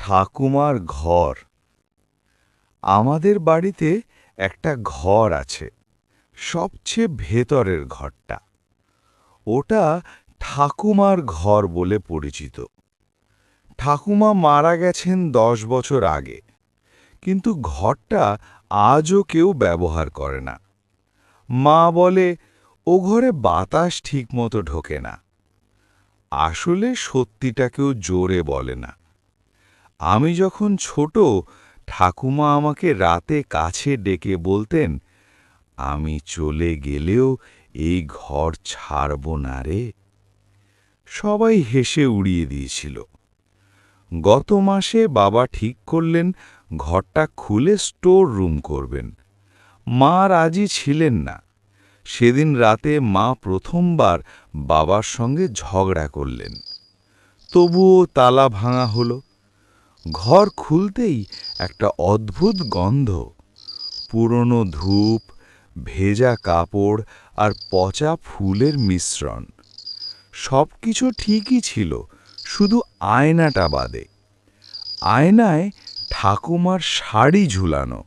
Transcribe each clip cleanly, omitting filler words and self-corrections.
ঠাকুমার ঘর। আমাদের বাড়িতে একটা ঘর আছে, সবচেয়ে ভেতরের ঘরটা। ওটা ঠাকুমার ঘর বলে পরিচিত। ঠাকুমা মারা গেছেন 10 বছর আগে, কিন্তু ঘরটা আজও কেউ ব্যবহার করে না। মা বলে ও ঘরে বাতাস ঠিকমতো ঢোকে না। আসলে সত্যিটা কেউ জোরে বলে না। আমি যখন ছোট, ঠাকুমা আমাকে রাতে কাছে ডেকে বলতেন, আমি চলে গেলেও এই ঘর ছাড়ব না রে। সবাই হেসে উড়িয়ে দিয়েছিল। গত মাসে বাবা ঠিক করলেন ঘরটা খুলে স্টোর রুম করবেন। মা রাজি ছিলেন না। সেদিন রাতে মা প্রথমবার বাবার সঙ্গে ঝগড়া করলেন। তবুও তালা ভাঙা হলো। ঘর খুলতেই একটা অদ্ভুত গন্ধ, পুরনো ধূপ, ভেজা কাপড় আর পচা ফুলের মিশ্রণ। সবকিছু ঠিকই ছিল, শুধু আয়নাটা বাদে। আয়নায় ঠাকুমার শাড়ি ঝুলানো,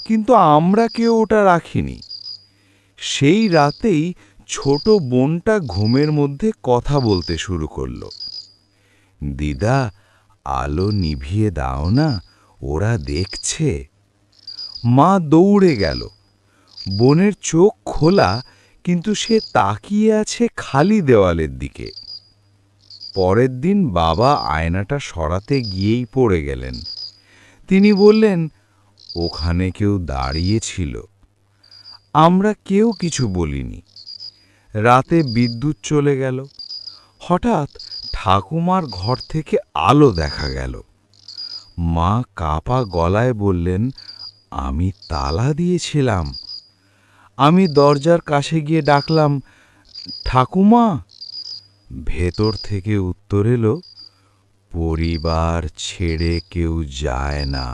কিন্তু আমরা কেউ ওটা রাখিনি। সেই রাতেই ছোট বোনটা ঘুমের মধ্যে কথা বলতে শুরু করল। দিদা, আলো নিভিয়ে দাও না, ওরা দেখছে। মা দৌড়ে গেল। বোনের চোখ খোলা, কিন্তু সে তাকিয়ে আছে খালি দেওয়ালের দিকে। পরের দিন বাবা আয়নাটা সরাতে গিয়েই পড়ে গেলেন। তিনি বললেন, ওখানে কেউ দাঁড়িয়েছিল। আমরা কেউ কিছু বলিনি। রাতে বিদ্যুৎ চলে গেল। হঠাৎ ঠাকুমার ঘর থেকে আলো দেখা গেল। মা কাপা গলায় বললেন, আমি তালা দিয়েছিলাম। আমি দরজার কাছে গিয়ে ডাকলাম, ঠাকুমা। ভেতর থেকে উত্তর এলো, পরিবার ছেড়ে কেউ যায় না।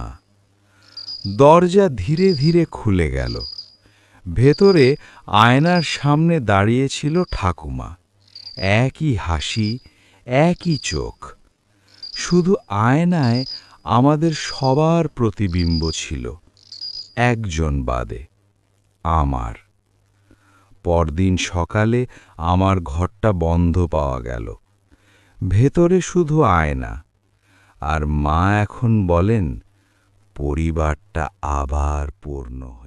দরজা ধীরে ধীরে খুলে গেল। ভেতরে আয়নার সামনে দাঁড়িয়েছিল ঠাকুমা। একই হাসি, একই চোখ। শুধু আয়নায় আমাদের সবার প্রতিবিম্ব ছিল, একজন বাদে, আমার। পরদিন সকালে আমার ঘরটা বন্ধ পাওয়া গেল। ভেতরে শুধু আয়না। আর মা এখন বলেন, পরিবারটা আবার পূর্ণ হয়েছে।